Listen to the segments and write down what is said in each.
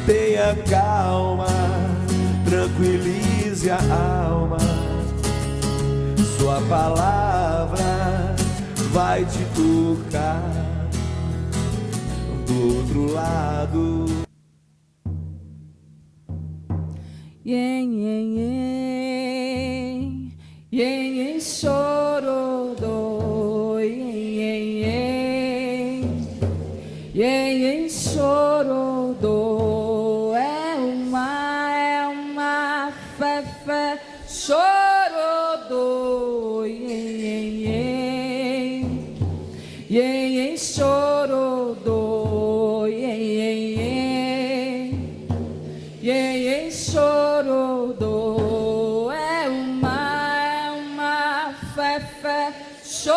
Tenha calma, tranquilize a alma. Sua palavra vai te tocar do outro lado. Chororô, chororô, é uma fé, chororô, chororô, chororô, é uma fé, chororô,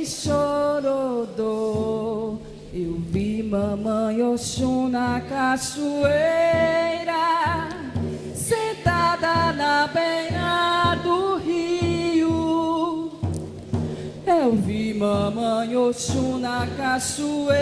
chororô. Eu vi mamãe Oxum na cachoeira, sentada na beira do rio. Eu vi mamãe Oxum na cachoeira,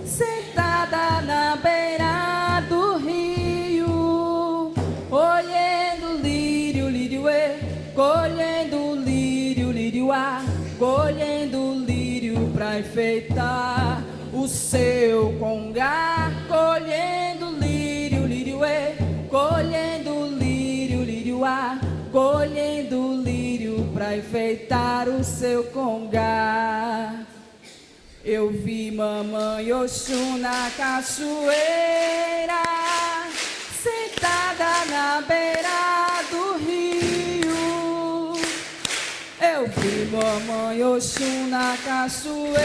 sentada na beira do rio, olhando lírio, lirioê, colhendo lírio, lirioá, colhendo lírio pra enfeitar o seu congá, colhendo lírio, lirioê, colhendo lírio, lirioá, colhendo lírio pra enfeitar o seu congá. Eu vi mamãe Oxum na cachoeira, sentada na beira do rio. Eu vi mamãe Oxum na cachoeira,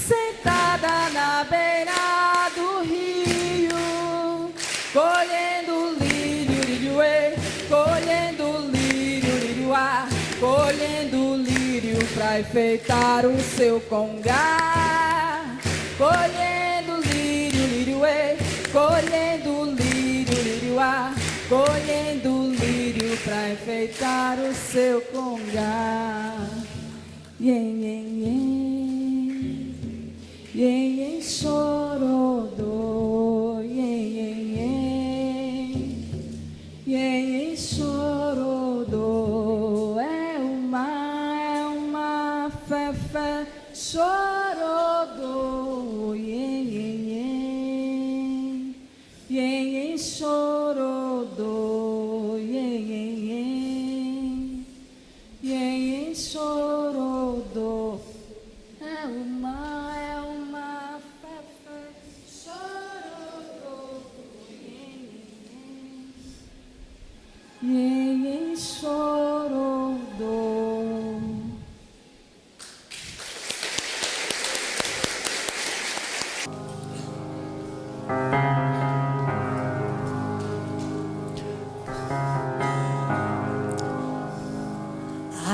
sentada na beira do rio, colhendo lírio, lirioê, colhendo lírio, lirioá, colhendo lírio pra enfeitar o seu congá, colhendo lírio, lirioê, colhendo lírio, lirioá, colhendo lírio pra enfeitar o seu congá. Chorodô, chorodô, é uma fé, chorodô, chorodô, chorodô, é uma fé, chorodô, chorodô.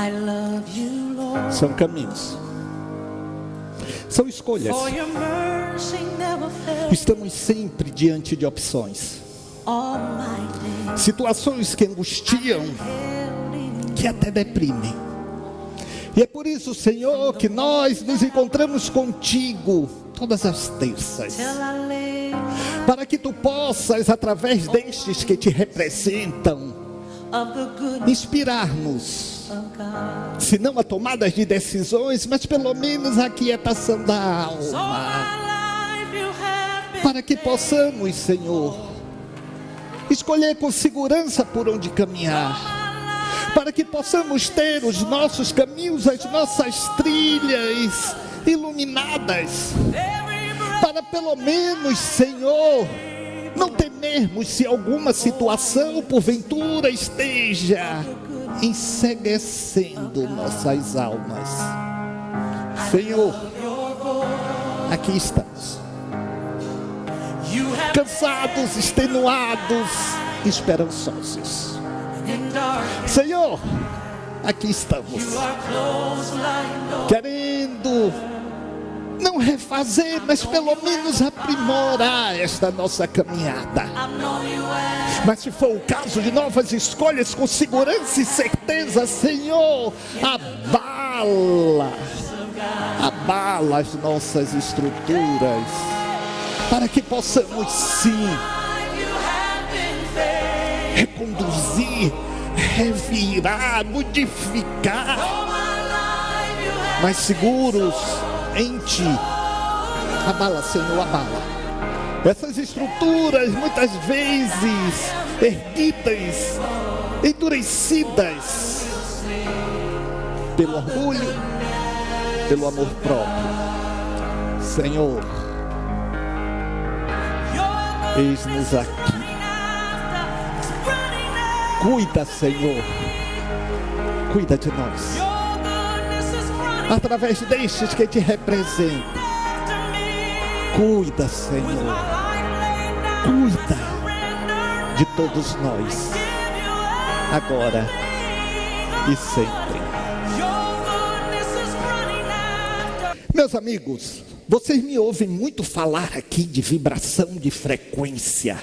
I love you, Lord. São caminhos, são escolhas. For your mercy never fails Estamos sempre diante de opções, all my days. situações que angustiam, que até deprimem. E é por isso, Senhor, que nós nos encontramos contigo todas as terças, Till I lay para que tu possas, através destes que te representam, of the goodness inspirar-nos, of God. se não a tomadas de decisões, mas pelo menos a quietação da So alma, my life you have been para que possamos, Senhor, escolher com segurança por onde caminhar, para que possamos ter os nossos caminhos, as nossas trilhas iluminadas, para pelo menos, Senhor, não temermos se alguma situação porventura esteja enceguecendo nossas almas. Senhor, aqui estamos, cansados, extenuados, esperançosos. Senhor, aqui estamos, querendo não refazer, mas pelo menos aprimorar esta nossa caminhada. Mas se for o caso de novas escolhas, com segurança e certeza, Senhor, abala as nossas estruturas, para que possamos sim reconduzir, revirar, modificar, mas seguros em Ti. Abala, Senhor, abala essas estruturas, muitas vezes erguidas, endurecidas pelo orgulho, pelo amor próprio. Senhor, eis-nos aqui. Cuida, Senhor, cuida de nós, através destes que Te representam. Cuida, Senhor, cuida de todos nós, agora e sempre. Meus amigos, vocês me ouvem muito falar aqui de vibração de frequência,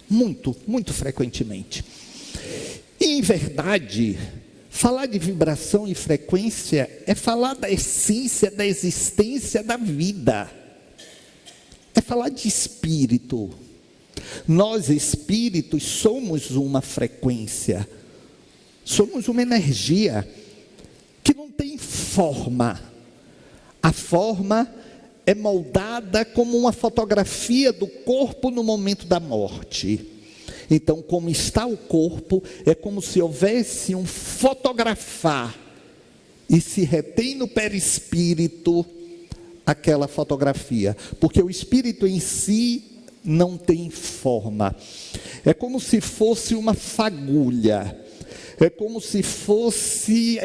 muito frequentemente. E em verdade, falar de vibração e frequência é falar da essência da existência da vida. É falar de espírito. Nós espíritos somos uma frequência. Somos uma energia que não tem forma. A forma é moldada como uma fotografia do corpo no momento da morte. Então, como está o corpo, é como se houvesse um fotografar e se retém no perispírito aquela fotografia, porque o espírito em si não tem forma. É como se fosse uma fagulha, é como se fosse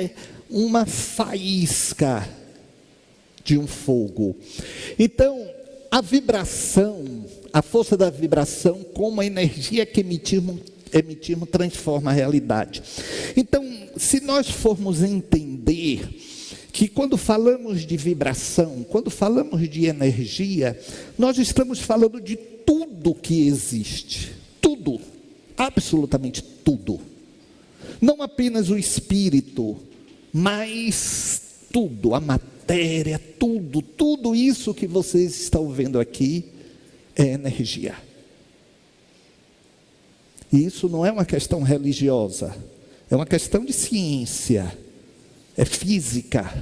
uma faísca de um fogo. Então, a vibração, a força da vibração, como a energia que emitimos transforma a realidade. Então, se nós formos entender que quando falamos de vibração, quando falamos de energia, nós estamos falando de tudo que existe. Tudo, absolutamente tudo. Não apenas o espírito, mas tudo, a matéria, tudo isso que vocês estão vendo aqui é energia. E isso não é uma questão religiosa, é uma questão de ciência. É física,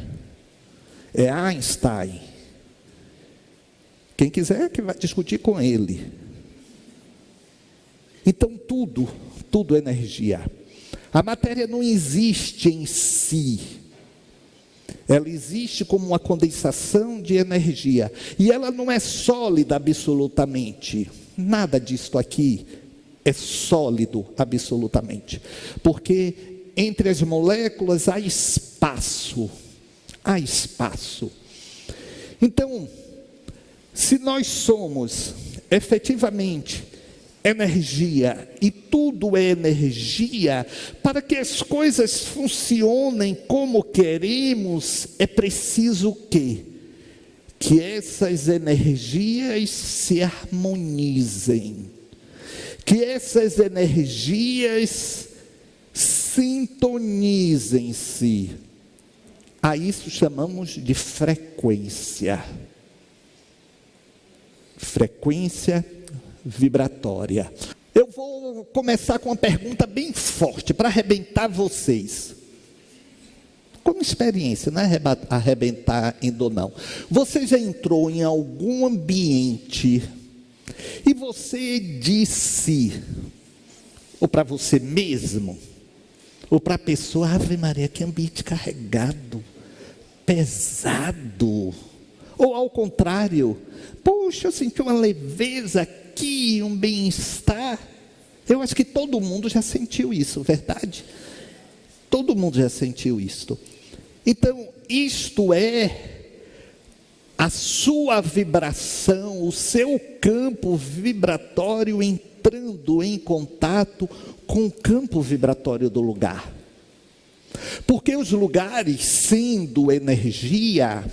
é Einstein. Quem quiser que vai discutir com ele. Então tudo é energia. A matéria não existe em si. Ela existe como uma condensação de energia. E ela não é sólida absolutamente. Nada disto aqui é sólido absolutamente. Porque entre as moléculas há espaço. Há espaço. Então, se nós somos efetivamente energia, e tudo é energia, para que as coisas funcionem como queremos, é preciso o quê? Que essas energias se harmonizem. Que essas energias sintonizem-se. A isso chamamos de frequência. Frequência vibratória. Eu vou começar com uma pergunta bem forte para arrebentar vocês. Como experiência, não é arrebentar ainda não. Você já entrou em algum ambiente e você disse, ou para você mesmo, ou para a pessoa, Ave Maria, que ambiente carregado, pesado. Ou ao contrário, poxa, eu senti uma leveza aqui, um bem-estar. Eu acho que todo mundo já sentiu isso, verdade? Todo mundo já sentiu isto. Então, isto é a sua vibração, o seu campo vibratório entrando em contato com o campo vibratório do lugar. Porque os lugares, sendo energia,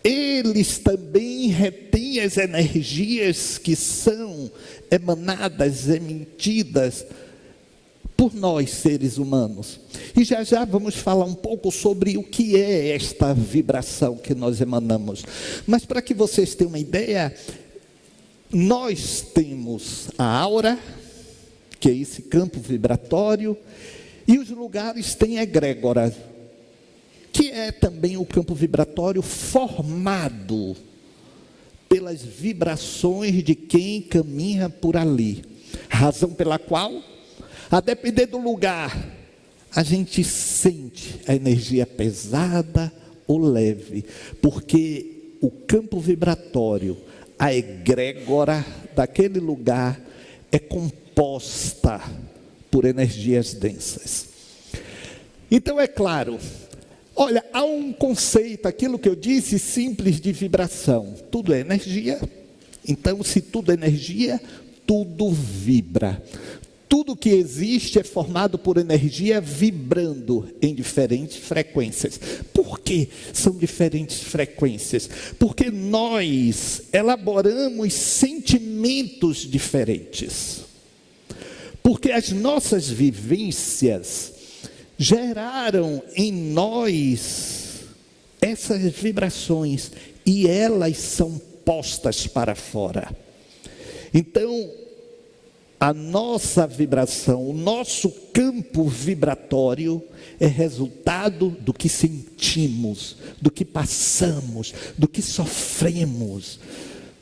eles também retêm as energias que são emanadas, emitidas por nós, seres humanos. E já já vamos falar um pouco sobre o que é esta vibração que nós emanamos. Mas para que vocês tenham uma ideia, nós temos a aura, que é esse campo vibratório, e os lugares têm egrégora, que é também o campo vibratório formado pelas vibrações de quem caminha por ali. Razão pela qual, a depender do lugar, a gente sente a energia pesada ou leve, porque o campo vibratório, a egrégora daquele lugar é composta por energias densas. Então é claro, olha, há um conceito, aquilo que eu disse, simples, de vibração. Tudo é energia. Então, se tudo é energia, tudo vibra. Tudo que existe é formado por energia vibrando em diferentes frequências. Por que são diferentes frequências? Porque nós elaboramos sentimentos diferentes. Porque as nossas vivências geraram em nós essas vibrações e elas são postas para fora. Então, a nossa vibração, o nosso campo vibratório é resultado do que sentimos, do que passamos, do que sofremos,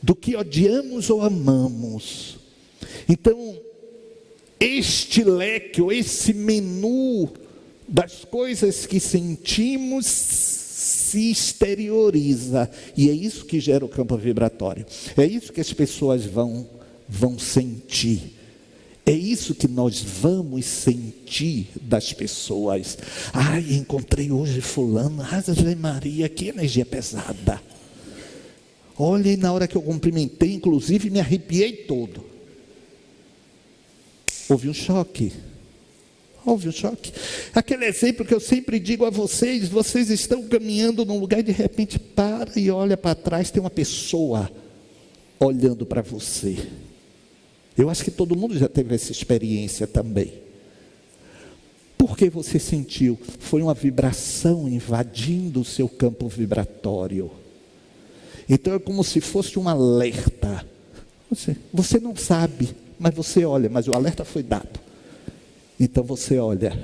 do que odiamos ou amamos. Então, este leque, ou esse menu das coisas que sentimos se exterioriza. E é isso que gera o campo vibratório. É isso que as pessoas vão sentir. É isso que nós vamos sentir das pessoas. Ai, encontrei hoje fulano. Ave Maria, que energia pesada. Olha, e na hora que eu cumprimentei, inclusive me arrepiei todo. Houve um choque. Houve um choque. Aquele exemplo que eu sempre digo a vocês, vocês estão caminhando num lugar e de repente para e olha para trás, tem uma pessoa olhando para você. Eu acho que todo mundo já teve essa experiência também. Por que você sentiu? Foi uma vibração invadindo o seu campo vibratório. Então é como se fosse um alerta. Você não sabe, mas você olha, mas o alerta foi dado. Então você olha.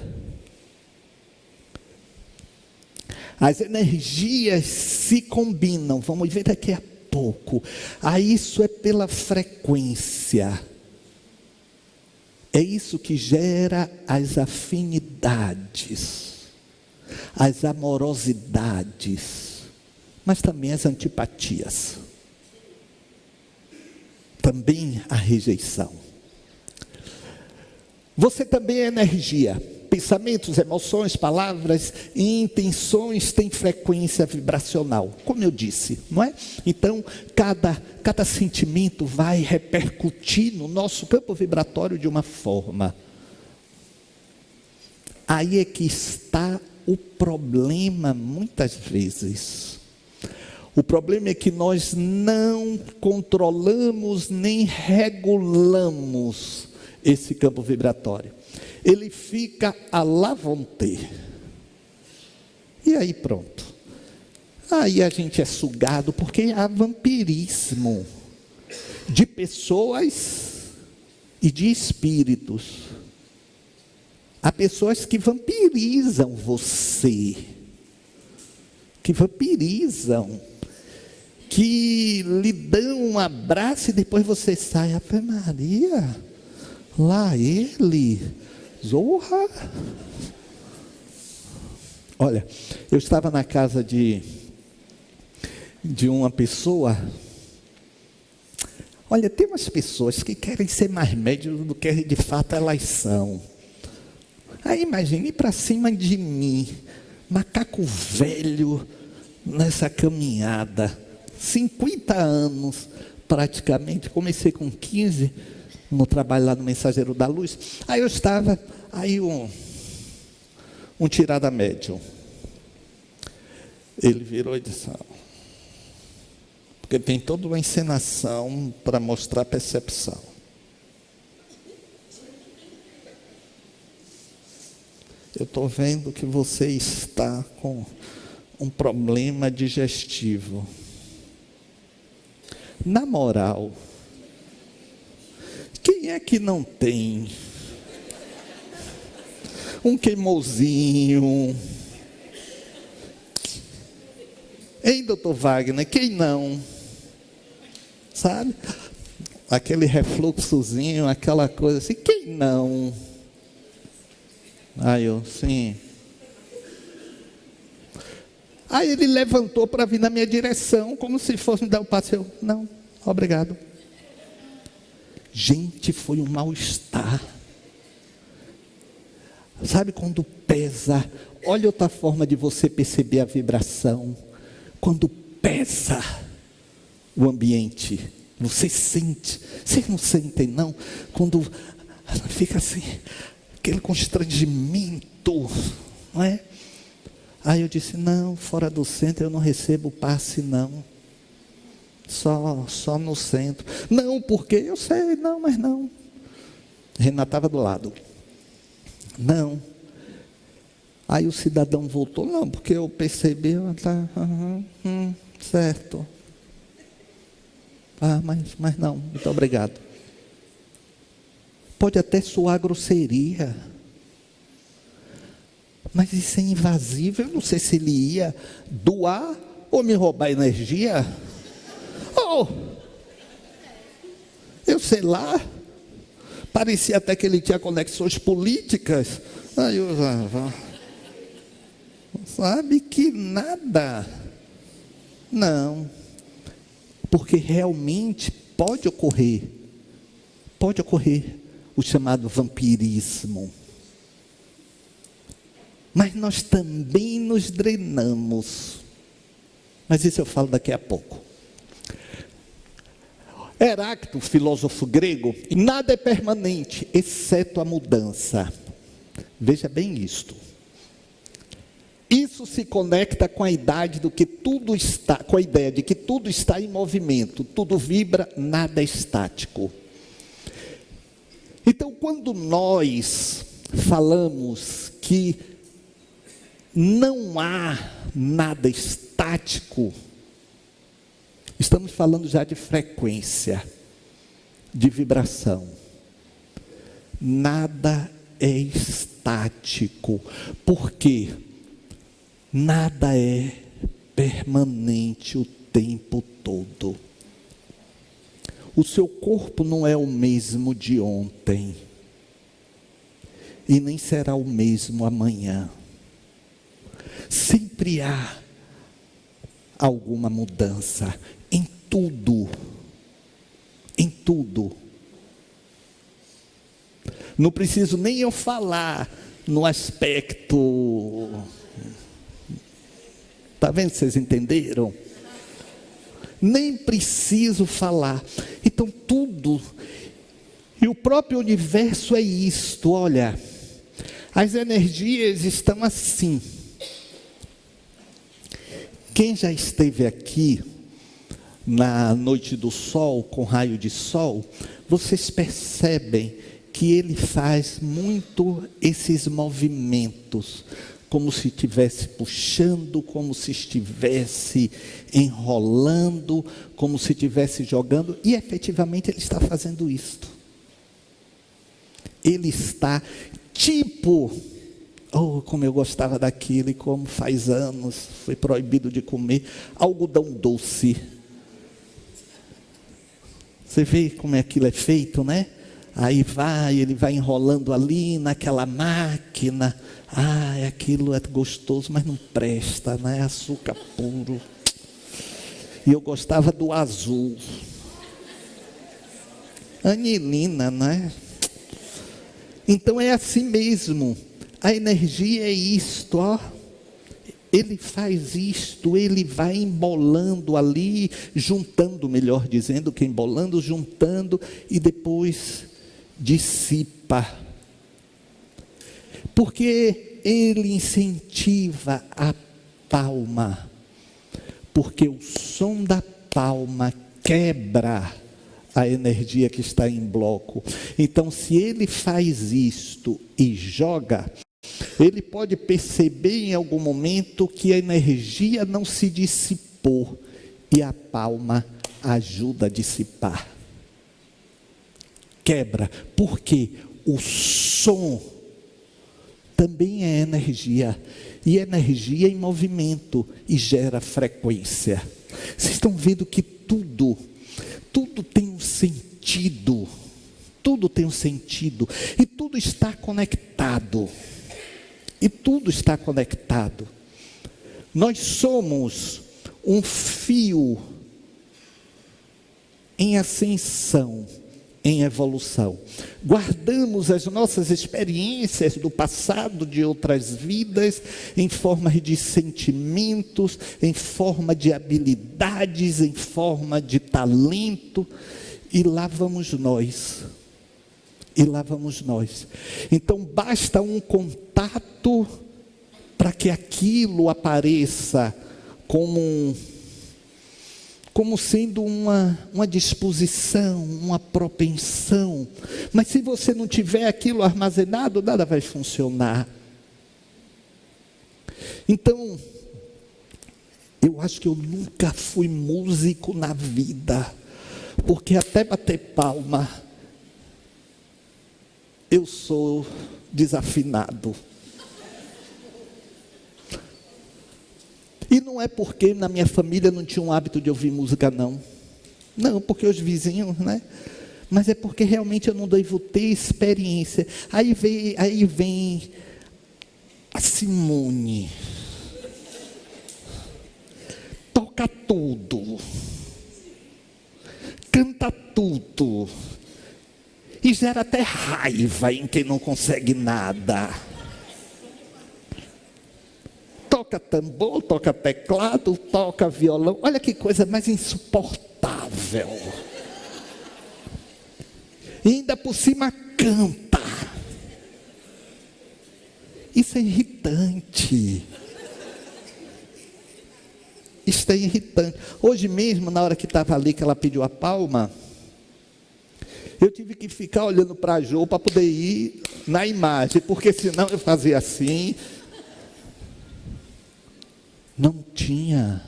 As energias se combinam, vamos ver daqui a pouco. Isso é pela frequência. É isso que gera as afinidades, as amorosidades, mas também as antipatias. Também a rejeição. Você também é energia. Pensamentos, emoções, palavras e intenções têm frequência vibracional, como eu disse, não é? Então, cada sentimento vai repercutir no nosso campo vibratório de uma forma. Aí é que está o problema muitas vezes. O problema é que nós não controlamos nem regulamos esse campo vibratório. Ele fica à la vontade. E aí pronto. Aí a gente é sugado, porque há vampirismo de pessoas e de espíritos. Há pessoas que vampirizam você, que vampirizam, que lhe dão um abraço e depois você sai. Ave Maria, lá ele, zorra. Olha, eu estava na casa de uma pessoa. Olha, tem umas pessoas que querem ser mais médios do que de fato elas são. Aí imagine para cima de mim, macaco velho nessa caminhada, 50 anos praticamente, comecei com 15 no trabalho lá no Mensageiro da Luz. Aí eu estava, aí um tirada médium, ele virou e disse: Porque tem toda uma encenação para mostrar a percepção. Eu estou vendo que você está com um problema digestivo. Na moral, quem é que não tem um queimozinho? Hein, doutor Wagner, quem não? Sabe? Aquele refluxozinho, aquela coisa assim, quem não? Aí eu, sim. Aí ele levantou para vir na minha direção, como se fosse me dar um passo. Eu, não, obrigado. Gente, foi um mal-estar. Sabe quando pesa? Olha outra forma de você perceber a vibração. Quando pesa o ambiente, você sente. Vocês não sentem, não? Quando fica assim, aquele constrangimento, não é? Aí eu disse, não, fora do centro eu não recebo passe, não. Só no centro. Não, porque eu sei, não, mas não. Renata estava do lado. Não. Aí o cidadão voltou, não, porque eu percebi, tá, certo. Ah, mas não, muito obrigado. Pode até soar grosseria, mas isso é invasivo. Eu não sei se ele ia doar ou me roubar energia. Oh, eu sei lá. Parecia até que ele tinha conexões políticas. Aí eu sabe que nada. Não. Porque realmente pode ocorrer o chamado vampirismo. Mas nós também nos drenamos. Mas isso eu falo daqui a pouco. Heráclito, filósofo grego, nada é permanente, exceto a mudança. Veja bem isto. Isso se conecta com a ideia de que tudo está em movimento, tudo vibra, nada é estático. Então, quando nós falamos que não há nada estático, estamos falando já de frequência, de vibração. Nada é estático. Por quê? Nada é permanente o tempo todo. O seu corpo não é o mesmo de ontem. E nem será o mesmo amanhã. Sempre há alguma mudança. Em tudo. Em tudo. Não preciso nem eu falar no aspecto... Está vendo? Vocês entenderam? Nem preciso falar. Então tudo... E o próprio universo é isto, olha. As energias estão assim. Quem já esteve aqui na noite do sol, com raio de sol, vocês percebem que ele faz muito esses movimentos, como se estivesse puxando, como se estivesse enrolando, como se estivesse jogando, e efetivamente ele está fazendo isto. Ele está tipo, oh, como eu gostava daquilo, e como faz anos foi proibido de comer, algodão doce. Você vê como aquilo é feito, né? Aí ele vai enrolando ali naquela máquina. Ah, aquilo é gostoso, mas não presta, né? Açúcar puro. E eu gostava do azul. Anilina, né? Então é assim mesmo. A energia é isto, ó. Ele faz isto, ele vai embolando ali, juntando, melhor dizendo, que embolando, juntando, e depois dissipa. Porque ele incentiva a palma. Porque o som da palma quebra a energia que está em bloco. Então, se ele faz isto e joga, ele pode perceber em algum momento que a energia não se dissipou e a palma ajuda a dissipar. Quebra, porque o som também é energia, e energia em movimento e gera frequência. Vocês estão vendo que tudo tem um sentido, tudo tem um sentido, e tudo está conectado, Nós somos um fio em ascensão, em evolução. Guardamos as nossas experiências do passado, de outras vidas, em forma de sentimentos, em forma de habilidades, em forma de talento, e lá vamos nós. Então basta um contato para que aquilo apareça como sendo uma disposição, uma propensão. Mas se você não tiver aquilo armazenado, nada vai funcionar. Então, eu acho que eu nunca fui músico na vida, porque até bater palma, eu sou desafinado. E não é porque na minha família não tinha um hábito de ouvir música, não. Não, porque os vizinhos, né? Mas é porque realmente eu não devo ter experiência. Aí vem a Simone. Toca tudo. Canta tudo. E gera até raiva em quem não consegue nada. Toca tambor, toca teclado, toca violão. Olha que coisa mais insuportável. E ainda por cima canta. Isso é irritante. Isso é irritante. Hoje mesmo, na hora que estava ali, que ela pediu a palma, eu tive que ficar olhando para a Jo para poder ir na imagem, porque senão eu fazia assim. Não tinha.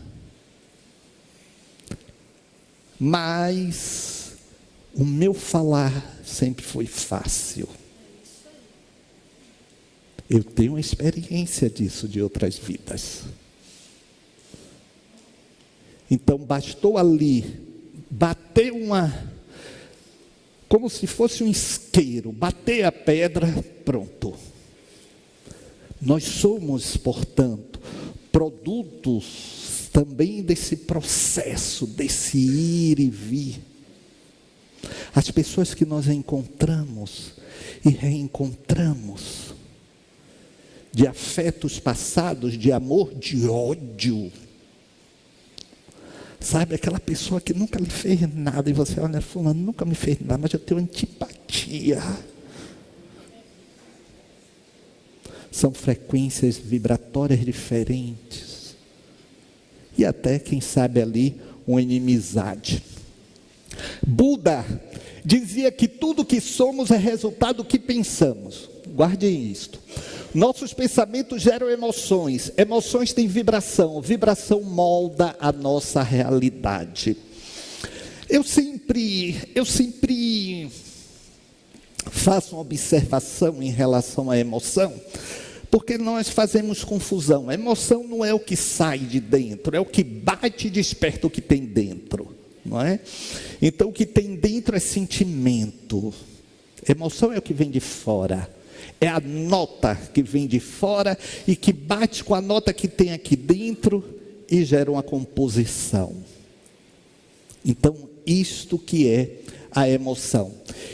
Mas o meu falar sempre foi fácil. Eu tenho experiência disso de outras vidas. Então bastou ali bater como se fosse um isqueiro, bater a pedra, pronto. Nós somos, portanto, produtos também desse processo, desse ir e vir. As pessoas que nós encontramos e reencontramos, de afetos passados, de amor, de ódio. Sabe, aquela pessoa que nunca lhe fez nada, e você olha, fulano, nunca me fez nada, mas eu tenho antipatia. São frequências vibratórias diferentes. E até, quem sabe ali, uma inimizade. Buda dizia que tudo que somos é resultado do que pensamos. Guardem isto. Nossos pensamentos geram emoções. Emoções têm vibração. Vibração molda a nossa realidade. Eu sempre faço uma observação em relação à emoção, porque nós fazemos confusão. A emoção não é o que sai de dentro, é o que bate e desperta o que tem dentro, não é? Então o que tem dentro é sentimento. Emoção é o que vem de fora. É a nota que vem de fora e que bate com a nota que tem aqui dentro e gera uma composição. Então, isto que é a emoção.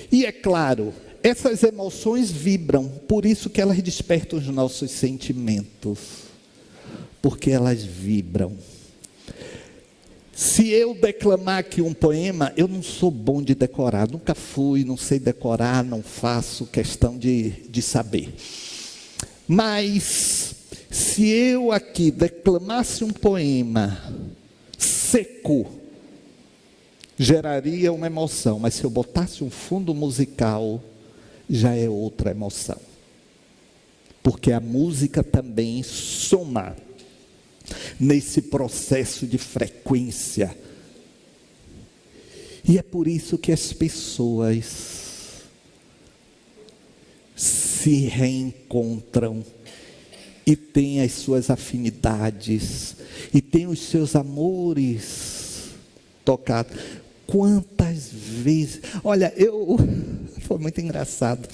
E é claro, essas emoções vibram, por isso que elas despertam os nossos sentimentos. Porque elas vibram. Se eu declamar aqui um poema, eu não sou bom de decorar, nunca fui, não sei decorar, não faço questão de saber. Mas, se eu aqui declamasse um poema seco, geraria uma emoção, mas se eu botasse um fundo musical, já é outra emoção. Porque a música também soma nesse processo de frequência. E é por isso que as pessoas se reencontram e têm as suas afinidades e têm os seus amores tocados. Quantas vezes... Olha, foi muito engraçado.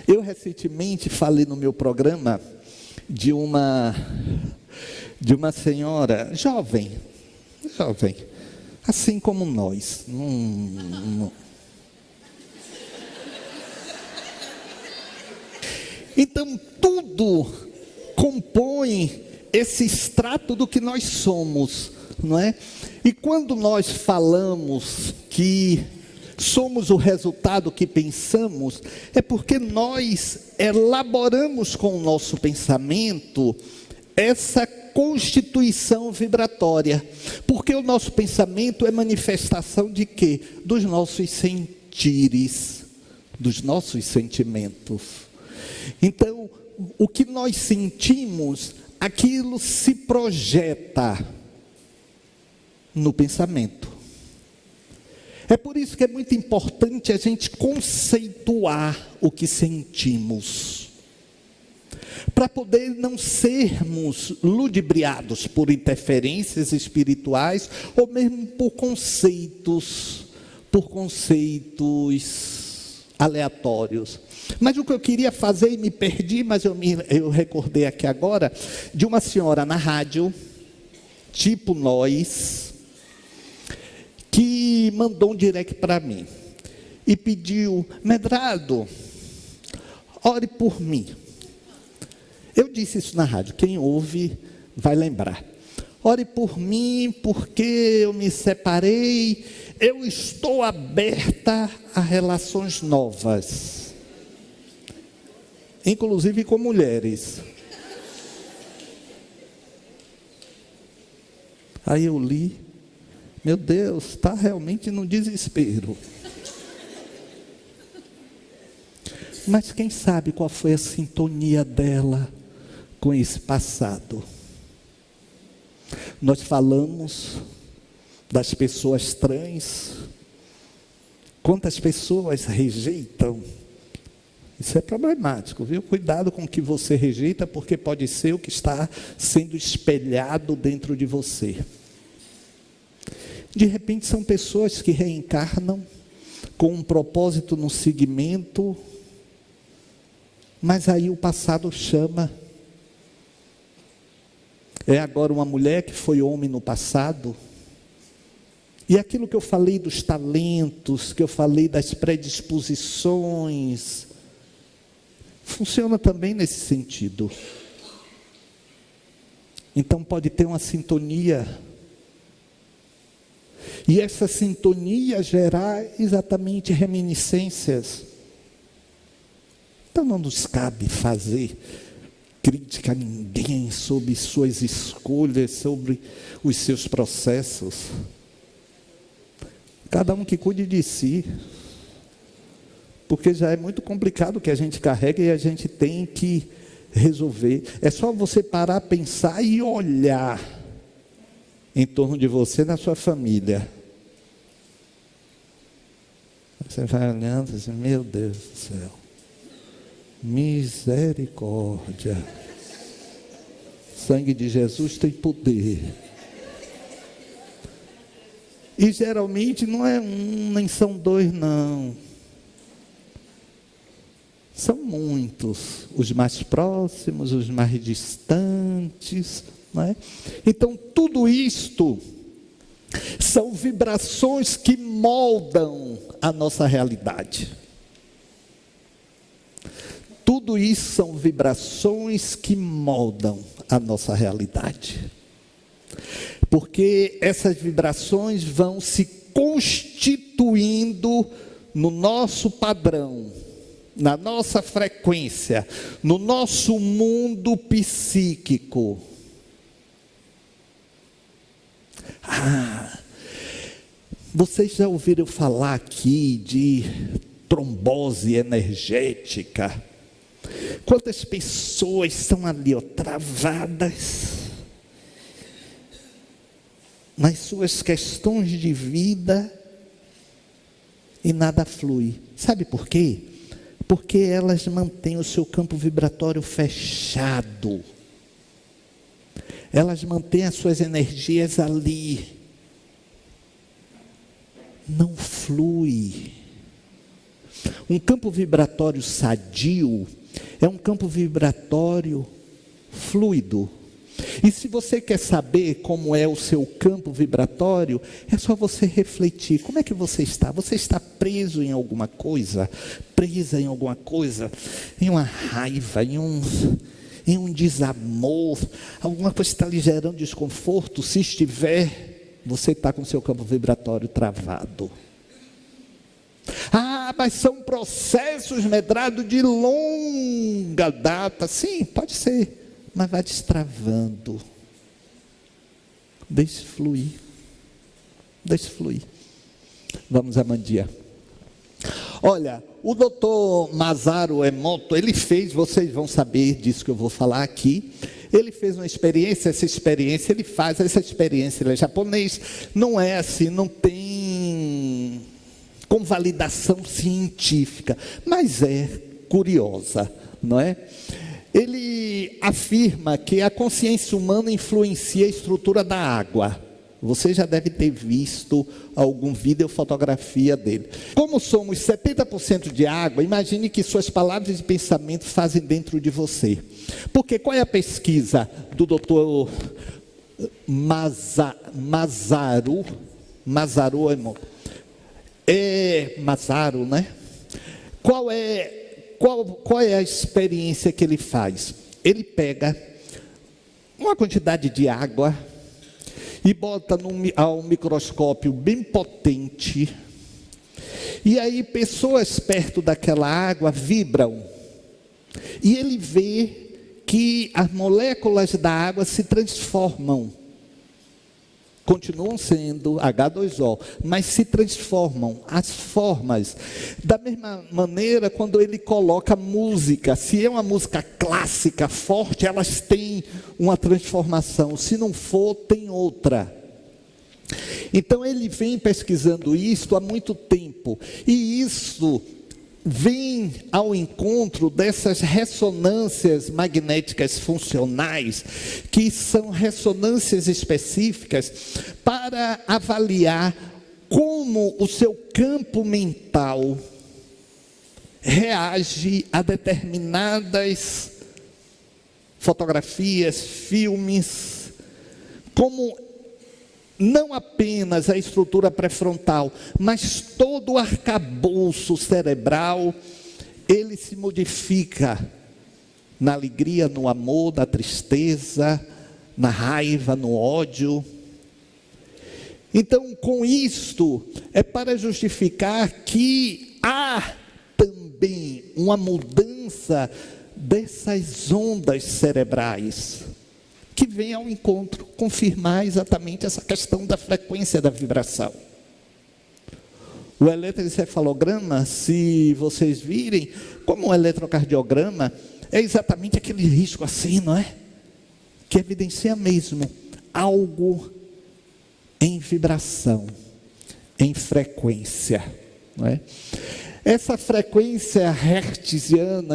Eu recentemente falei no meu programa de uma senhora jovem, assim como nós. Então, tudo compõe esse extrato do que nós somos, não é? E quando nós falamos que somos o resultado que pensamos, é porque nós elaboramos com o nosso pensamento essa constituição vibratória. Porque o nosso pensamento é manifestação de quê? Dos nossos sentires, dos nossos sentimentos. Então, o que nós sentimos, aquilo se projeta no pensamento. É por isso que é muito importante a gente conceituar o que sentimos, para poder não sermos ludibriados por interferências espirituais, ou mesmo por conceitos aleatórios. Mas o que eu queria fazer, e me perdi, mas eu recordei aqui agora, de uma senhora na rádio, tipo nós, que mandou um direct para mim, e pediu: Medrado, ore por mim. Eu disse isso na rádio, quem ouve vai lembrar. Ore por mim, porque eu me separei, eu estou aberta a relações novas, inclusive com mulheres. Aí eu li, meu Deus, está realmente no desespero. Mas quem sabe qual foi a sintonia dela com esse passado? Nós falamos das pessoas trans, quantas pessoas rejeitam. Isso é problemático, viu? Cuidado com o que você rejeita, porque pode ser o que está sendo espelhado dentro de você. De repente são pessoas que reencarnam com um propósito no segmento, mas aí o passado chama. É agora uma mulher que foi homem no passado. E aquilo que eu falei dos talentos, que eu falei das predisposições, funciona também nesse sentido. Então pode ter uma sintonia. E essa sintonia gerar exatamente reminiscências. Então não nos cabe fazer crítica a ninguém sobre suas escolhas, sobre os seus processos. Cada um que cuide de si. Porque já é muito complicado o que a gente carrega e a gente tem que resolver. É só você parar, pensar e olhar em torno de você, na sua família. Você vai olhando assim, meu Deus do céu. Misericórdia. Sangue de Jesus tem poder. E geralmente não é um, nem são dois, não. São muitos. Os mais próximos, os mais distantes. Não é? Então, tudo isto são vibrações que moldam a nossa realidade. Tudo isso são vibrações que moldam a nossa realidade. Porque essas vibrações vão se constituindo no nosso padrão, na nossa frequência, no nosso mundo psíquico. Vocês já ouviram falar aqui de trombose energética? Quantas pessoas estão ali, travadas nas suas questões de vida e nada flui. Sabe por quê? Porque elas mantêm o seu campo vibratório fechado. Elas mantêm as suas energias ali. Não flui. Um campo vibratório sadio é um campo vibratório fluido. E se você quer saber como é o seu campo vibratório, é só você refletir. Como é que você está? Você está preso em alguma coisa? Presa em alguma coisa? Em uma raiva, em um desamor? Alguma coisa está lhe gerando desconforto? Se estiver, você está com o seu campo vibratório travado. Mas são processos medrados de longa data. Sim, pode ser. Mas vai destravando. Deixe fluir. Deixe fluir. Vamos a Mandia. Olha, o doutor Masaru Emoto, ele fez, vocês vão saber disso que eu vou falar aqui. Ele fez uma experiência, essa experiência ele é japonês. Não é assim, não tem convalidação científica, mas é curiosa, não é? Ele afirma que a consciência humana influencia a estrutura da água. Você já deve ter visto algum vídeo ou fotografia dele. Como somos 70% de água, imagine que suas palavras e pensamentos fazem dentro de você. Porque qual é a pesquisa do doutor Masaru Emoto? Masaru, né? Qual é a experiência que ele faz? Ele pega uma quantidade de água e bota ao microscópio bem potente, e aí pessoas perto daquela água vibram, e ele vê que as moléculas da água se transformam, continuam sendo H2O, mas se transformam, as formas. Da mesma maneira, quando ele coloca música, se é uma música clássica, forte, elas têm uma transformação, se não for, tem outra. Então ele vem pesquisando isso há muito tempo, e isso vem ao encontro dessas ressonâncias magnéticas funcionais, que são ressonâncias específicas para avaliar como o seu campo mental reage a determinadas fotografias, filmes, como não apenas a estrutura pré-frontal, mas todo o arcabouço cerebral, ele se modifica na alegria, no amor, na tristeza, na raiva, no ódio. Então, com isto, é para justificar que há também uma mudança dessas ondas cerebrais, que vem ao encontro, confirmar exatamente essa questão da frequência da vibração. O eletroencefalograma, se vocês virem, como o eletrocardiograma, é exatamente aquele risco assim, não é? Que evidencia mesmo algo em vibração, em frequência, não é? Essa frequência hertziana,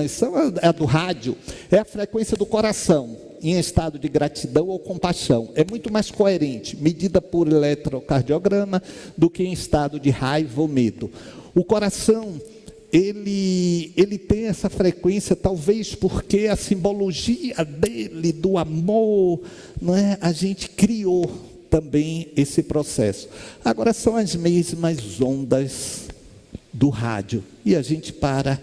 a do rádio, é a frequência do coração, em estado de gratidão ou compaixão. É muito mais coerente, medida por eletrocardiograma, do que em estado de raiva ou medo. O coração, ele tem essa frequência, talvez porque a simbologia dele, do amor, não é? A gente criou também esse processo. Agora são as mesmas ondas do rádio, e a gente, para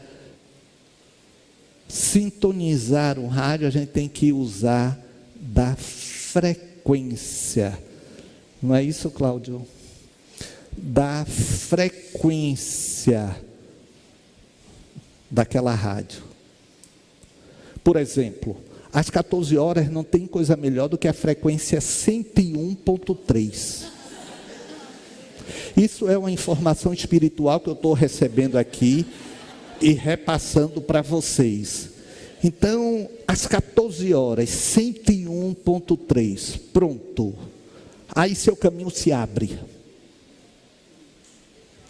sintonizar o rádio, a gente tem que usar da frequência. Não é isso, Cláudio? Da frequência daquela rádio. Por exemplo, às 14 horas não tem coisa melhor do que a frequência 101.3. Isso é uma informação espiritual que eu estou recebendo aqui e repassando para vocês. Então, às 14 horas, 101.3, pronto. Aí seu caminho se abre.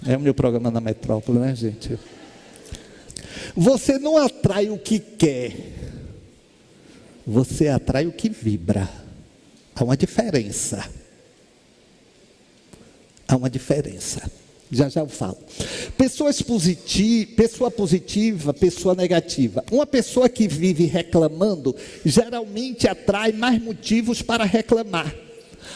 É o meu programa na metrópole, né, gente? Você não atrai o que quer, você atrai o que vibra. Há uma diferença. Há uma diferença. Já eu falo. Pessoa positiva, pessoa negativa. Uma pessoa que vive reclamando, geralmente atrai mais motivos para reclamar.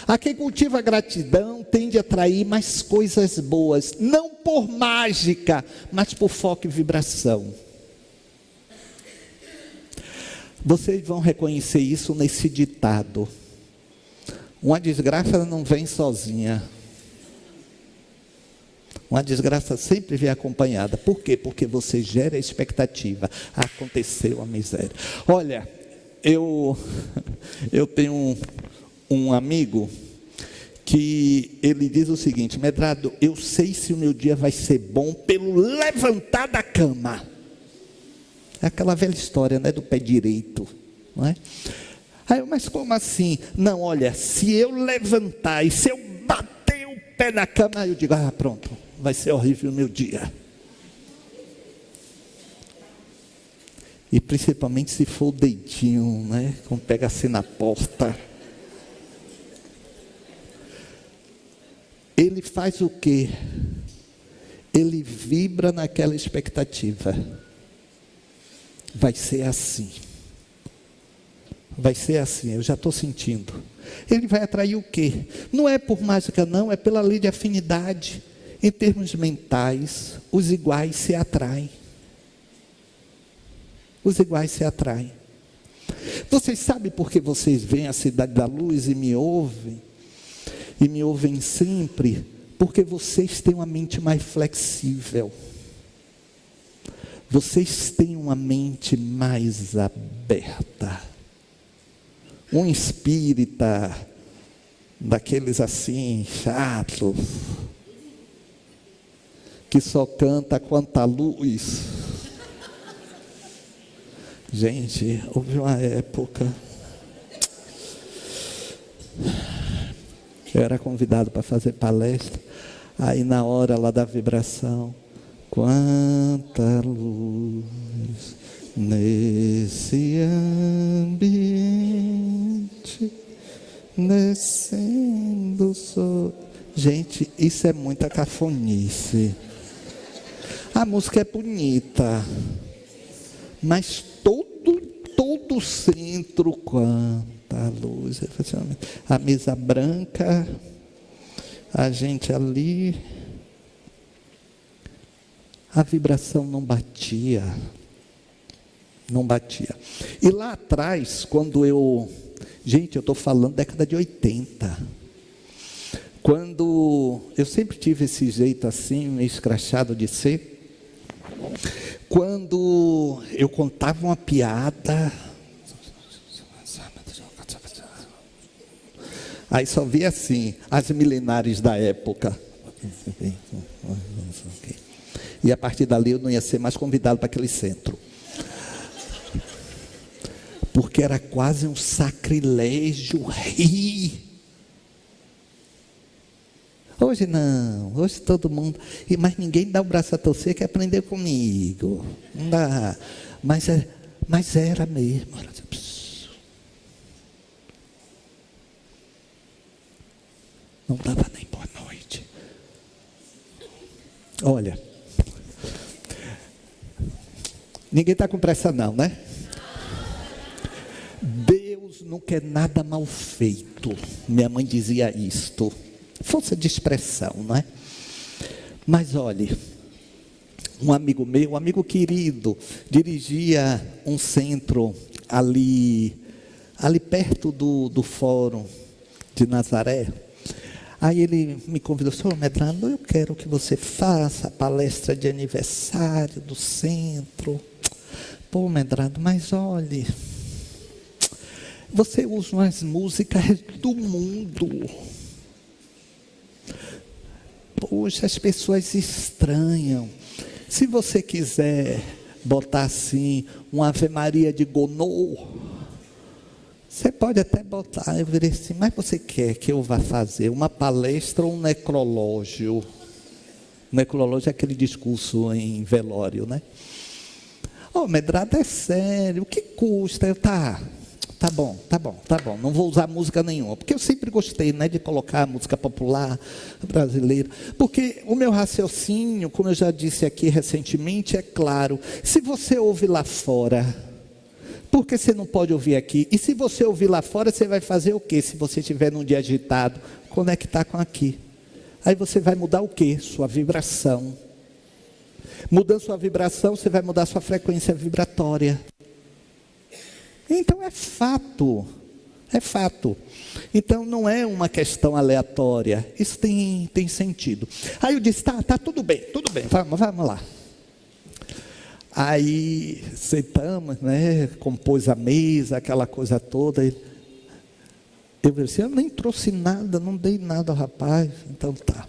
A quem cultiva gratidão tende a atrair mais coisas boas, não por mágica, mas por foco e vibração. Vocês vão reconhecer isso nesse ditado: uma desgraça não vem sozinha. Uma desgraça sempre vem acompanhada. Por quê? Porque você gera a expectativa. Aconteceu a miséria. Olha, eu tenho um amigo que ele diz o seguinte: Medrado, eu sei se o meu dia vai ser bom pelo levantar da cama. É aquela velha história, né, do pé direito, não é? Aí, mas como assim? Não, olha, se eu levantar e se eu bater o pé na cama, eu digo, pronto, vai ser horrível o meu dia. E principalmente se for o dedinho, né, como pega assim na porta. Ele faz o quê? Ele vibra naquela expectativa. Vai ser assim. Vai ser assim, eu já estou sentindo. Ele vai atrair o quê? Não é por mágica não, é pela lei de afinidade. Em termos mentais, os iguais se atraem. Os iguais se atraem. Vocês sabem por que vocês vêm à Cidade da Luz e me ouvem? E me ouvem sempre? Porque vocês têm uma mente mais flexível. Vocês têm uma mente mais aberta. Um espírita, daqueles assim, chatos, que só canta quanta luz. Gente, houve uma época, eu era convidado para fazer palestra, aí na hora lá da vibração, quanta luz nesse ambiente, descendo sobre... Gente, isso é muita cafonice. A música é bonita, mas todo o centro, quanta luz. A mesa branca, a gente ali, a vibração não batia. Não batia. E lá atrás, quando eu estou falando década de 80. Quando eu sempre tive esse jeito assim, meio escrachado de ser. Quando eu contava uma piada, aí só via assim, as milenares da época. E a partir dali eu não ia ser mais convidado para aquele centro. Porque era quase um sacrilégio rir. Hoje não, hoje todo mundo, mas ninguém dá o braço a torcer, quer aprender comigo. Não dá, mas era mesmo. Não dava nem boa noite. Olha, ninguém está com pressa não, né? Deus não quer nada mal feito. Minha mãe dizia isto. Força de expressão, não é? Mas olhe, um amigo meu, um amigo querido, dirigia um centro ali perto do Fórum de Nazaré. Aí ele me convidou, senhor Medrado, eu quero que você faça a palestra de aniversário do centro. Pô, Medrado, mas olhe, você usa umas músicas do mundo. Poxa, as pessoas estranham. Se você quiser botar assim, uma Ave Maria de Gounod, você pode até botar, eu virei assim, mas você quer que eu vá fazer uma palestra ou um necrológio? Necrológio é aquele discurso em velório, né? Medrado, é sério, o que custa? Eu, tá bom, não vou usar música nenhuma, porque eu sempre gostei, né, de colocar música popular brasileira, porque o meu raciocínio, como eu já disse aqui recentemente, é claro, se você ouve lá fora, por que você não pode ouvir aqui? E se você ouvir lá fora, você vai fazer o quê? Se você estiver num dia agitado, conectar com aqui, aí você vai mudar o quê? Sua vibração. Mudando sua vibração, você vai mudar sua frequência vibratória. Então é fato. Então não é uma questão aleatória. Isso tem sentido. Aí eu disse, tá tudo bem, vamos lá. Aí sentamos, né? Compôs a mesa, aquela coisa toda. Eu disse, eu nem trouxe nada, não dei nada ao rapaz. Então tá.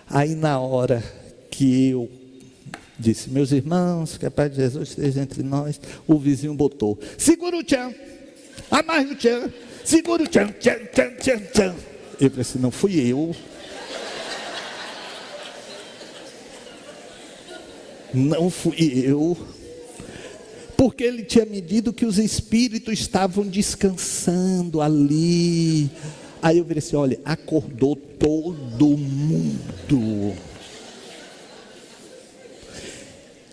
Aí na hora que eu disse, meus irmãos, que a paz de Jesus esteja entre nós, o vizinho botou, segura o tchan, amarre o tchan, segura o tchan, tchan. Eu disse, não fui eu. Não fui eu. Porque ele tinha medido que os espíritos estavam descansando ali. Aí eu disse, olha, acordou todo mundo.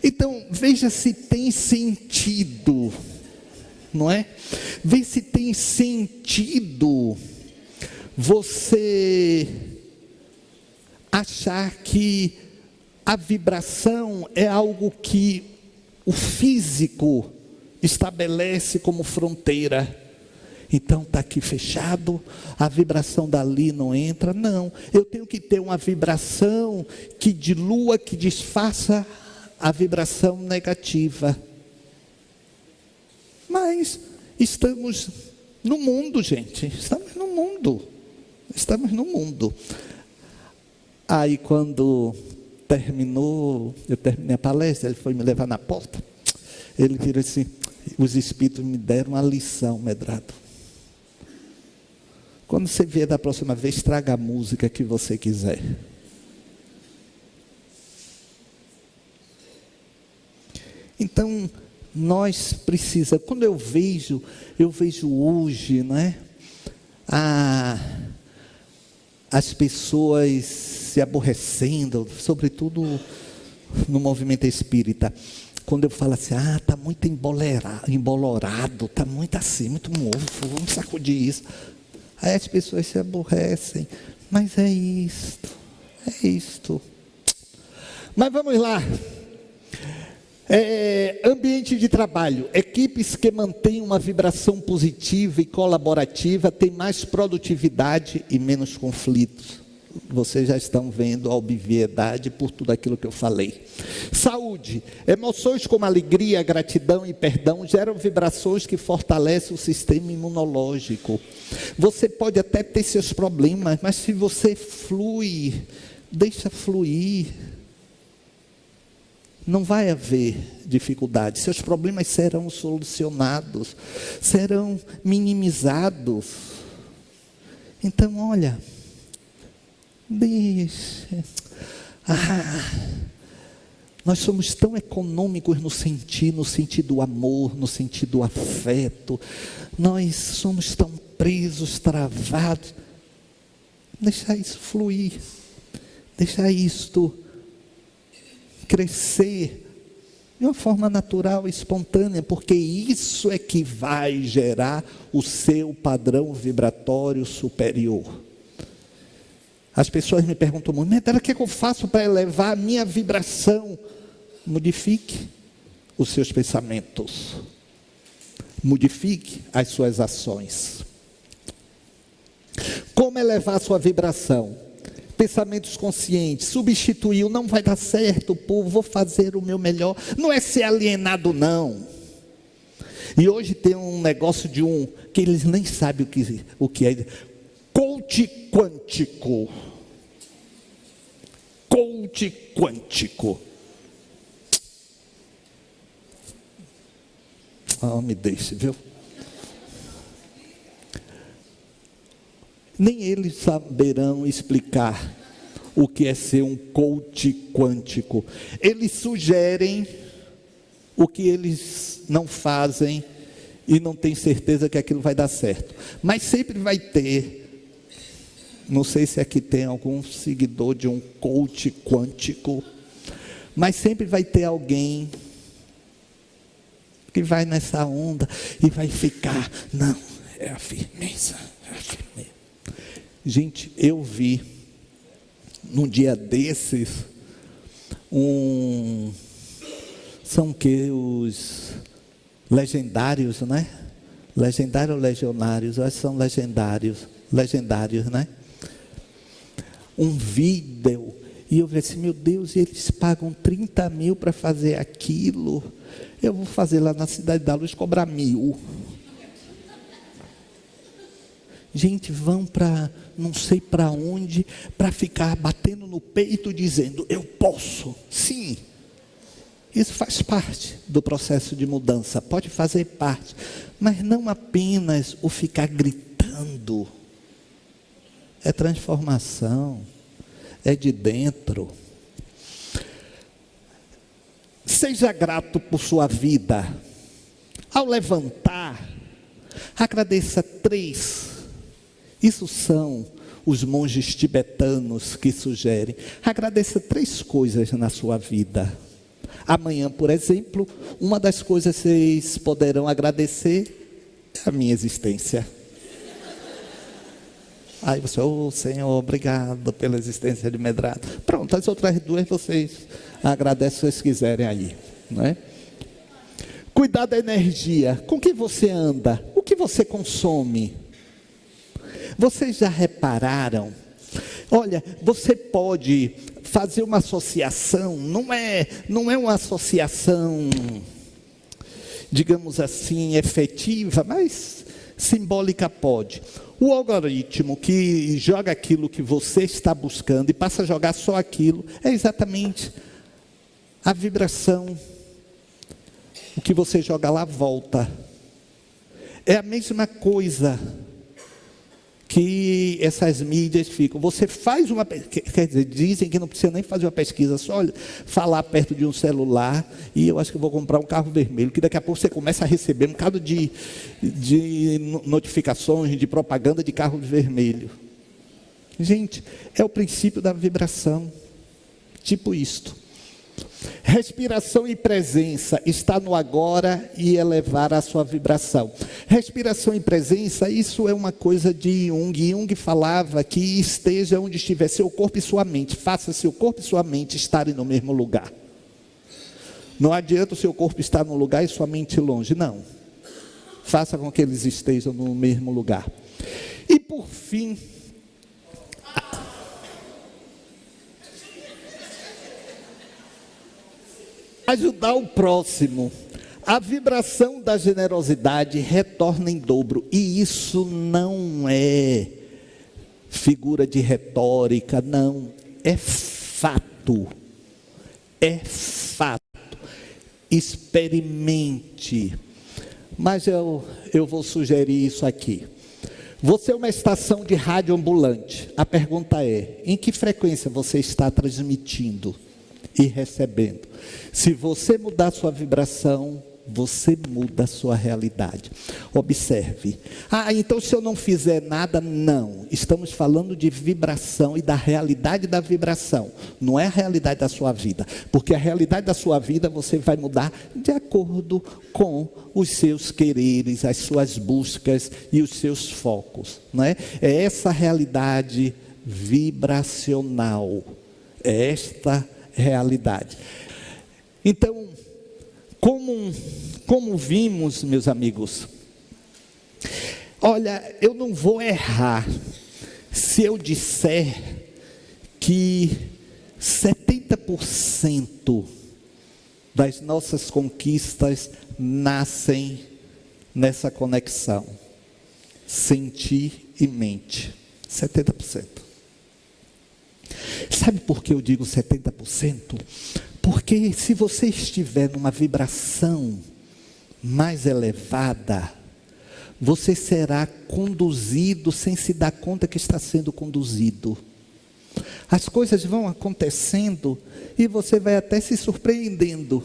Então, veja se tem sentido, não é? Veja se tem sentido você achar que a vibração é algo que o físico estabelece como fronteira. Então está aqui fechado, a vibração dali não entra. Não, eu tenho que ter uma vibração que dilua, que desfaça a vibração negativa. Mas estamos no mundo, gente. Estamos no mundo. Aí quando eu terminei a palestra, ele foi me levar na porta. Ele virou assim, os espíritos me deram uma lição, Medrado. Quando você vier da próxima vez, traga a música que você quiser. Então, nós precisamos, quando eu vejo hoje, né, as pessoas se aborrecendo, sobretudo no movimento espírita, quando eu falo assim, está muito embolorado, está muito assim, muito mofo, vamos sacudir isso. Aí as pessoas se aborrecem, mas é isto. Mas vamos lá. Ambiente de trabalho, equipes que mantêm uma vibração positiva e colaborativa têm mais produtividade e menos conflitos. Vocês já estão vendo a obviedade por tudo aquilo que eu falei. Saúde, emoções como alegria, gratidão e perdão geram vibrações que fortalecem o sistema imunológico. Você pode até ter seus problemas, mas se você deixa fluir, não vai haver dificuldade, seus problemas serão solucionados, serão minimizados. Então, olha, deixa. Nós somos tão econômicos no sentido do amor, no sentido do afeto. Nós somos tão presos, travados. Deixar isso fluir, deixar isto crescer de uma forma natural e espontânea, porque isso é que vai gerar o seu padrão vibratório superior. As pessoas me perguntam muito, Medrado, o que eu faço para elevar a minha vibração? Modifique os seus pensamentos, modifique as suas ações. Como elevar a sua vibração? Pensamentos conscientes, substituir, não vai dar certo, povo, vou fazer o meu melhor. Não é ser alienado, não. E hoje tem um negócio que eles nem sabem o que é, coach quântico. coach quântico. Me deixe, viu? Nem eles saberão explicar o que é ser um coach quântico. Eles sugerem o que eles não fazem e não têm certeza que aquilo vai dar certo. Mas sempre vai ter, não sei se aqui tem algum seguidor de um coach quântico, mas sempre vai ter alguém que vai nessa onda e vai ficar, não, é a firmeza, é a firmeza. Gente, eu vi num dia desses são o que? Os legendários, né? Legendário ou legionários? Eu acho que são legendários, né? Um vídeo, e eu falei assim, meu Deus, eles pagam 30 mil para fazer aquilo, eu vou fazer lá na Cidade da Luz, cobrar 1.000. Gente, vão para não sei para onde, para ficar batendo no peito dizendo, eu posso. Sim, isso faz parte do processo de mudança, pode fazer parte, mas não apenas o ficar gritando. É transformação, é de dentro. Seja grato por sua vida. Ao levantar, agradeça 3. Isso são os monges tibetanos que sugerem. Agradeça 3 coisas na sua vida. Amanhã, por exemplo, uma das coisas que vocês poderão agradecer é a minha existência. Aí você, Senhor, obrigado pela existência de Medrado. Pronto, as outras 2 vocês agradecem se vocês quiserem aí, não é? Cuidar da energia. Com que você anda? O que você consome? Vocês já repararam? Olha, você pode fazer uma associação, não é uma associação, digamos assim, efetiva, mas simbólica pode. O algoritmo que joga aquilo que você está buscando e passa a jogar só aquilo, é exatamente a vibração. O que você joga lá volta. É a mesma coisa que essas mídias ficam. Você faz uma, quer dizer, dizem que não precisa nem fazer uma pesquisa, só falar perto de um celular, e eu acho que eu vou comprar um carro vermelho, que daqui a pouco você começa a receber um bocado de notificações, de propaganda de carro vermelho. Gente, é o princípio da vibração, tipo isto. Respiração e presença, está no agora e elevar a sua vibração. Respiração e presença, isso é uma coisa de Jung. Jung falava que esteja onde estiver seu corpo e sua mente. Faça seu corpo e sua mente estarem no mesmo lugar. Não adianta o seu corpo estar num lugar e sua mente longe, não. Faça com que eles estejam no mesmo lugar. E por fim, ajudar o próximo. A vibração da generosidade retorna em dobro. E isso não é figura de retórica, não. É fato. É fato. Experimente. Mas eu vou sugerir isso aqui. Você é uma estação de rádio ambulante. A pergunta é, em que frequência você está transmitindo e recebendo? Se você mudar sua vibração, você muda a sua realidade. Observe. Então se eu não fizer nada, não. Estamos falando de vibração e da realidade da vibração. Não é a realidade da sua vida. Porque a realidade da sua vida você vai mudar de acordo com os seus quereres, as suas buscas e os seus focos. Não é? É essa realidade vibracional. É esta realidade. Então, como vimos, meus amigos, olha, eu não vou errar se eu disser que 70% das nossas conquistas nascem nessa conexão, sentir e mente. 70%. Sabe por que eu digo 70%? Porque se você estiver numa vibração mais elevada, você será conduzido sem se dar conta que está sendo conduzido. As coisas vão acontecendo e você vai até se surpreendendo.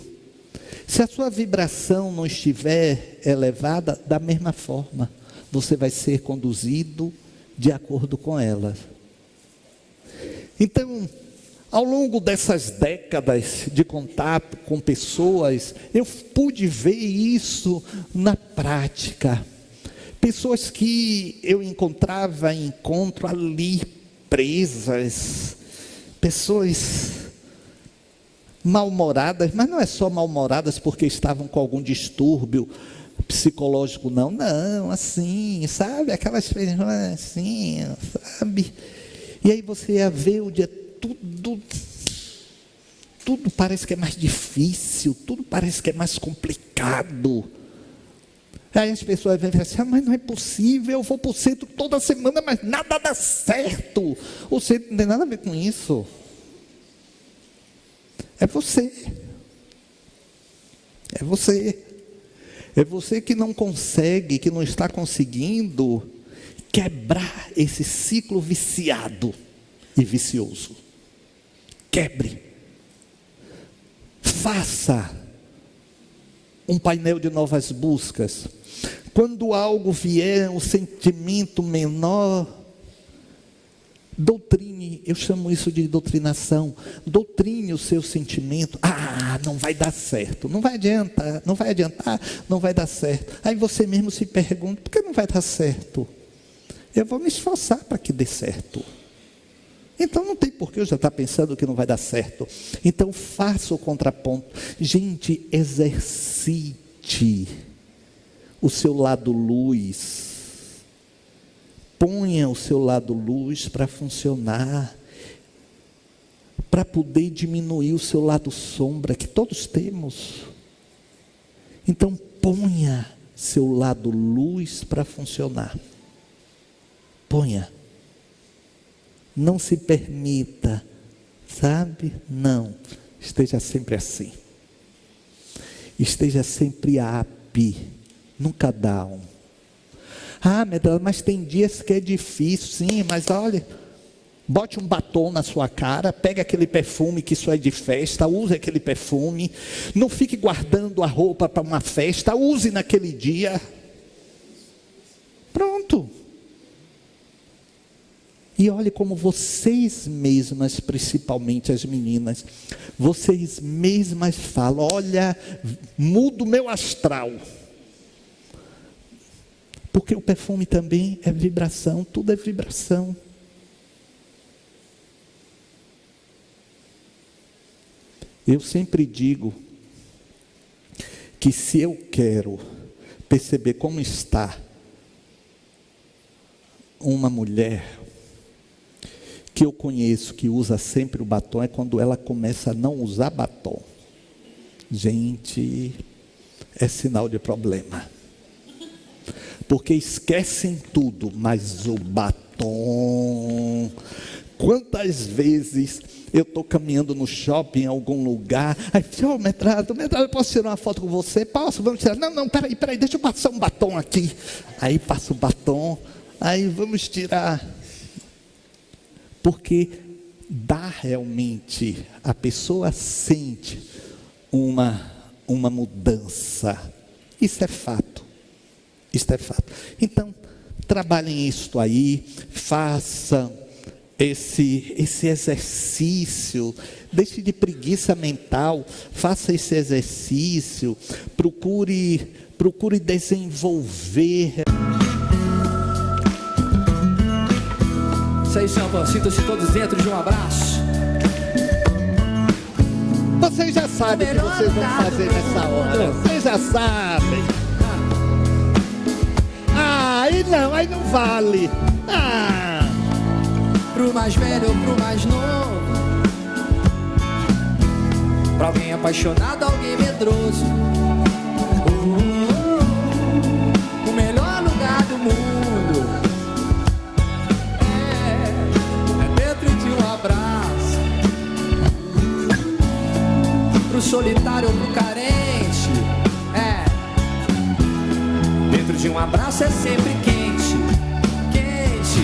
Se a sua vibração não estiver elevada, da mesma forma, você vai ser conduzido de acordo com ela. Então, ao longo dessas décadas de contato com pessoas, eu pude ver isso na prática. Pessoas que eu encontrava em encontro ali presas, pessoas mal-humoradas, mas não é só mal-humoradas porque estavam com algum distúrbio psicológico, não, assim, sabe, aquelas pessoas assim, sabe, e aí você ia ver o dia, tudo parece que é mais difícil, tudo parece que é mais complicado. Aí as pessoas vêm e falam assim, mas não é possível, eu vou para o centro toda semana, mas nada dá certo. O centro não tem nada a ver com isso. É você. É você. É você que não consegue, que não está conseguindo quebrar esse ciclo viciado e vicioso. Quebre. Faça um painel de novas buscas. Quando algo vier, um sentimento menor, doutrine, eu chamo isso de doutrinação. Doutrine o seu sentimento. Não vai dar certo, não vai adiantar, não vai dar certo. Aí você mesmo se pergunta, por que não vai dar certo? Eu vou me esforçar para que dê certo. Então não tem por que eu já estar pensando que não vai dar certo. Então faça o contraponto. Gente, exercite o seu lado luz. Ponha o seu lado luz para funcionar. Para poder diminuir o seu lado sombra, que todos temos. Então ponha seu lado luz para funcionar. Ponha. Não se permita, sabe? Não. Esteja sempre assim. Esteja sempre up, nunca down. Medrado, mas tem dias que é difícil, sim, mas olha, bote um batom na sua cara, pegue aquele perfume que isso é de festa, use aquele perfume, não fique guardando a roupa para uma festa, use naquele dia. Pronto. E olhe como vocês mesmas, principalmente as meninas, vocês mesmas falam, olha, muda o meu astral. Porque o perfume também é vibração, tudo é vibração. Eu sempre digo que se eu quero perceber como está uma mulher que eu conheço que usa sempre o batom, é quando ela começa a não usar batom. Gente, é sinal de problema. Porque esquecem tudo, mas o batom. Quantas vezes eu estou caminhando no shopping, em algum lugar, aí, Medrado, eu posso tirar uma foto com você? Posso? Vamos tirar. Não, peraí, deixa eu passar um batom aqui. Aí passa o batom, aí vamos tirar. Porque dá realmente, a pessoa sente uma mudança. Isso é fato. Isso é fato. Então, trabalhem isso aí, façam esse exercício, deixe de preguiça mental, faça esse exercício, procure desenvolver. Isso aí, senhor, sintam-se todos dentro de um abraço. Vocês já sabem o que vocês vão fazer nessa hora. Vocês já sabem. Aí não vale. Pro mais velho ou pro mais novo, pra alguém apaixonado, alguém medroso. O melhor lugar do mundo é dentro de um abraço. necessário pro carente. Dentro de um abraço é sempre quente, quente.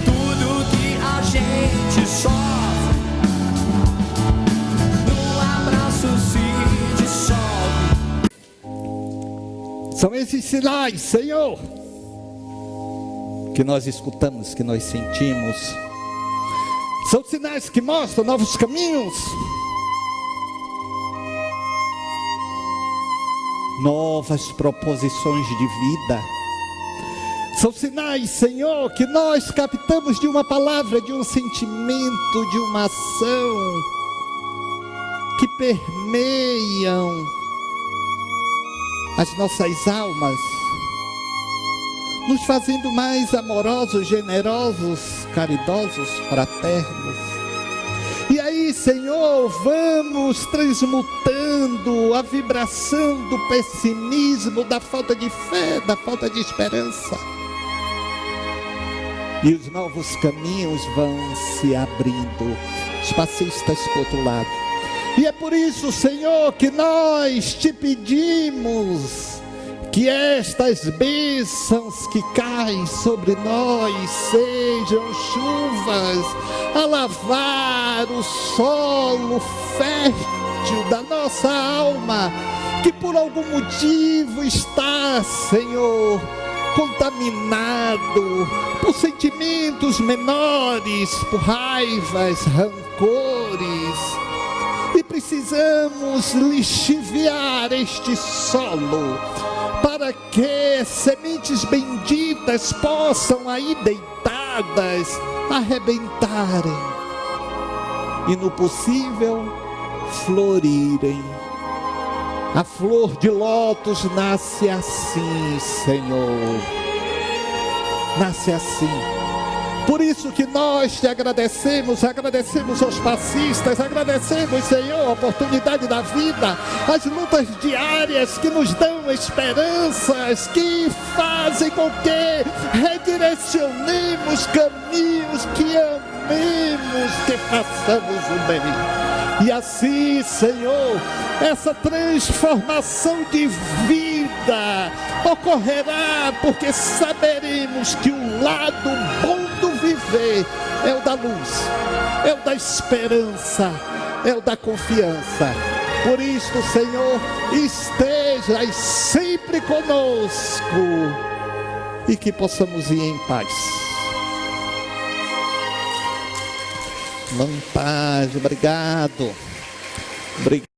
Tudo que a gente sofre, no abraço se dissolve. São esses sinais, Senhor, que nós escutamos, que nós sentimos. São sinais que mostram novos caminhos, novas proposições de vida. São sinais, Senhor, que nós captamos de uma palavra, de um sentimento, de uma ação, que permeiam as nossas almas, nos fazendo mais amorosos, generosos, caridosos, fraternos. E aí, Senhor, vamos transmutando a vibração do pessimismo, da falta de fé, da falta de esperança. E os novos caminhos vão se abrindo, os passistas para o outro lado. E é por isso, Senhor, que nós te pedimos que estas bênçãos que caem sobre nós sejam chuvas a lavar o solo fértil da nossa alma, que por algum motivo está, Senhor, contaminado por sentimentos menores, por raivas, rancores. E precisamos lixiviar este solo para que sementes benditas possam aí deitadas arrebentarem e no possível florirem. A flor de lótus nasce assim, Senhor, nasce assim. Por isso que nós te agradecemos aos passistas, agradecemos, Senhor, a oportunidade da vida, as lutas diárias que nos dão esperanças, que fazem com que redirecionemos caminhos, que amemos, que façamos o bem. E assim, Senhor, essa transformação de vida ocorrerá, porque saberemos que o lado bom do viver é o da luz, é o da esperança, é o da confiança. Por isso, Senhor, estejas sempre conosco e que possamos ir em paz. Em paz, obrigado. Obrigado.